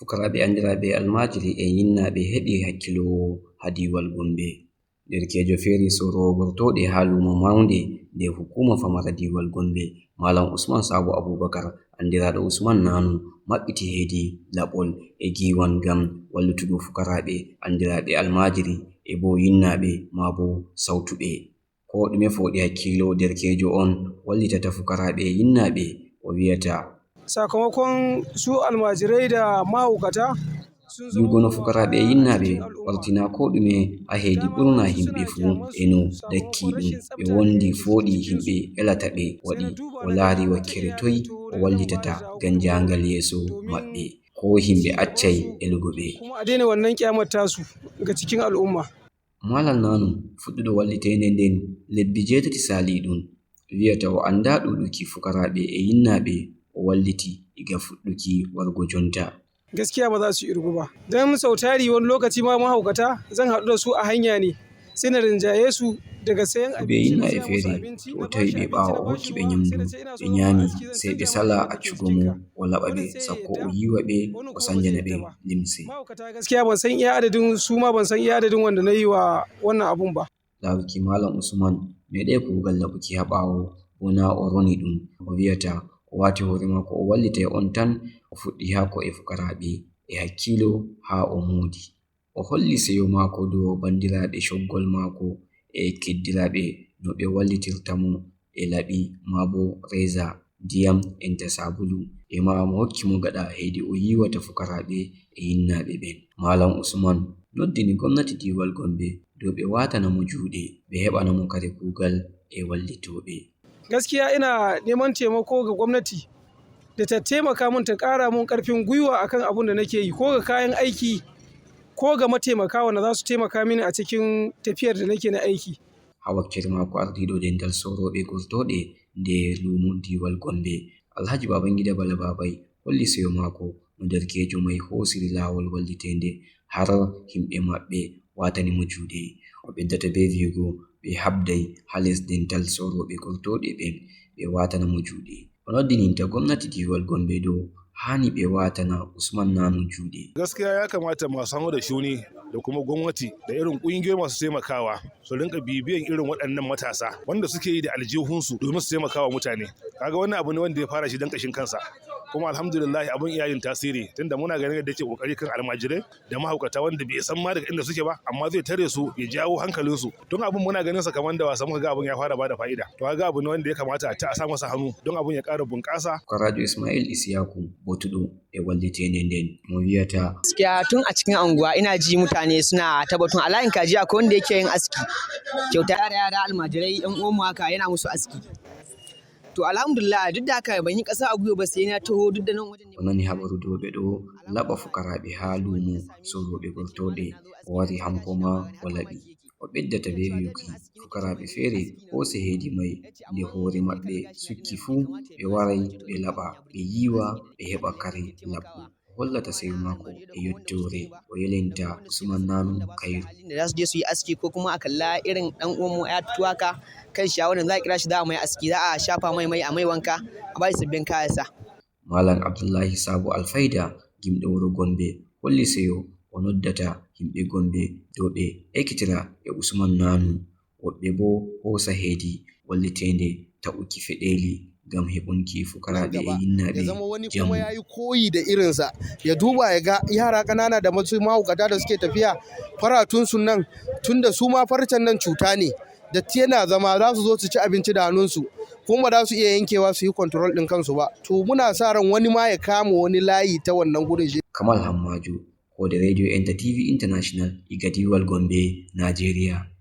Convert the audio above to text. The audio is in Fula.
fukaraɓe andiraɓe almajiri e yinnaɓe heɓi hakkilo ha diwal Gombe. Derkejo feere sorowo gortoɗe ha lumo maunde nde hukuma famara diwal Gombe, Malam Usman Sabo Abubakar andiraɗo Usman Nanu maɓɓiti hedi laɓol e giwan ngam wallutugo fukaraɓe andiraɓe almajiri e bo yinnaɓe ma bo sautuɓe. Ko ɗume foɗi hakkilo derkejo on wallitata fukaraɓe yinnaɓe o wiyata sakamakon su almajirai da mahaukata yugono fukaraɓe yinnaɓe wartina ko ɗume ha hedi ɓurna himɓe fu eno dakki ɗum ɓe wondi foɗi himɓe elata ɓe waɗi o laari wakkere toy o wallitata ngam jangal yeso maɓɓe ko himɓe accai elugo ɓe kuma a daina wannan kyamar tasu ga cikin al'umma. Malam Nanu fuɗɗuɗo wallitende nden lebbi 7 sali ɗum wiyata o anda ɗuɗuki fukaraɓe e yinnaɓe o walliti iga fuɗɗuki wargo jonta. Gaskiya ba za su irgu ba, don sau tari wani lokaci ma mahaukata zan haɗu da su a hanya ne sai na rinjaye su daga sayan abinci ɓe yinna e feere to tawi ɓe ɓawo o hokki ɓe nyamdu ɓe nyami sai ɓe sala accugo mo o laɓa ɓe sakko o yiwa ɓe o sanjana ɓe limse. Gaskiya ban san iya adadin su ma ban san iya adadin wanda na yi wa wannan abun ba. Lawuki Malam Usman meɗai kugal laɓuki ha ɓawo bona o roni ɗum o wiyata o wati hoore mako o wallita on tan o fuɗɗi hako e fukaraɓe e hakkilo ha o moodi. O holli seyo mako dow bandiraɓe shoggol mako e keddiraɓe no ɓe wallitirta mo e laɓi ma bo reza ndiyam enta sabulu e ma mo hokki mo gaɗa hedi o yiwata fukaraɓe e yinnaɓe ɓen. Malam Usman noddini gwamnati diwal Gombe dow ɓe watana mo juuɗe ɓe heɓana mo kare kugal e wallitoɓe. Gaskiya ina neman taimako ga gwamnati da ta taimaka mun ta ƙara mun ƙarfin gwiwa akan abun da nake yi, ko ga kayan aiki ko ga mataimaka wanda za su taimaka mini a cikin tafiyar da nake na aiki. Ha wakkere mako ardiɗo dendal soroɓe gortoɗe nde lumo diwal Gombe Alhaji Babangida Bala Babai holli seyo mako no derkejo mai hosiri lawol wallitende har himɓe maɓɓe watani mo juuɗe. O ɓeddata be viugo ɓe habdai ha les dental soroɓe gortoɗe ɓen ɓe watana mo juuɗe. O noddininta gwamnati diwal Gombe dow hani ɓe watana Usman Nanu juuɗe. Gaskiya ya kamata masu hannu da shuni da kuma gwamnati da irin ƙungiyoyi masu taimakawa su rinka bibiyan irin waɗannan matasa wanda suke yi da aljihunsu domin su taimakawa mutane. Kaga wannan abu ne wanda ya fara shi dan kashin kansa, kuma alhamdulillah abun iya yin tasiri tunda muna ganin yadda yake kokari kan almajirai da mahaukata wanda bai san ma daga inda suke ba amma zai tare su ya jawo hankalinsu. Don abun muna ganin sa kamar da wasa muka ga abun ya fara bada fa'ida. To kaga abu ne wanda ya kamata a sa masa hannu don abun ya ƙara bunƙasa. Karajo Ismail Isiyaku Botudo e wallite nden mo wiyata gaskiya tun a cikin anguwa ina ji mutane suna tabbatun a layin kaji akwai wanda yake yin aski kyauta da yara almajirai yan uwanmu haka yana musu aski. To alhamdulillah duk da haka ban yi ƙasa a gwiwa ba sai na taho duk da nan wajen ne. Nani habaru dow ɓe ɗo laɓa fukaraɓe ha lumo soroɓe gortoɗe o wari hanko ma o laɓi. O ɓeddata be wiyuki fukaraɓe feere hose hedi mai nde hoore maɓɓe sukki fuu ɓe warai ɓe laɓa ɓe yiwa ɓe heɓa kare laɓɓu. Hollata seyo mako e yottore o yelinta Usman Nanu Kairu. Da za su je su yi aski ko kuma a kalla irin dan uwan mu ya fito haka kan shawaran za a kira shi za a mai aski za a shafa mai a mai wanka a bai sabbin kayansa. Malam Abdullahi Sabo Alfaida gimɗo wuro Gombe holli seyo o noddata himɓe Gombe dow ɓe ekkitira e Usman Nanu, woɓɓe bo hosa hedi wallitende ta'uki feɗeli gam heɓunki fukaraɓe e yinnaɓe ya zama wani kuma ya yi koyi da irinsa, ya duba ya ga yara ƙanana da masu mahaukata da suke tafiya faratun su nan tunda su ma farcen nan cuta ne datti yana zama za su zo su ci abinci da hannunsu kuma ba za su iya yankewa su yi control ɗin kansu ba. To muna sa ran wani ma ya kama wani layi ta wannan gurin shi. Kamal Hammaju ko da Radio Enter TV International iga diwal Gombe, Najeriya.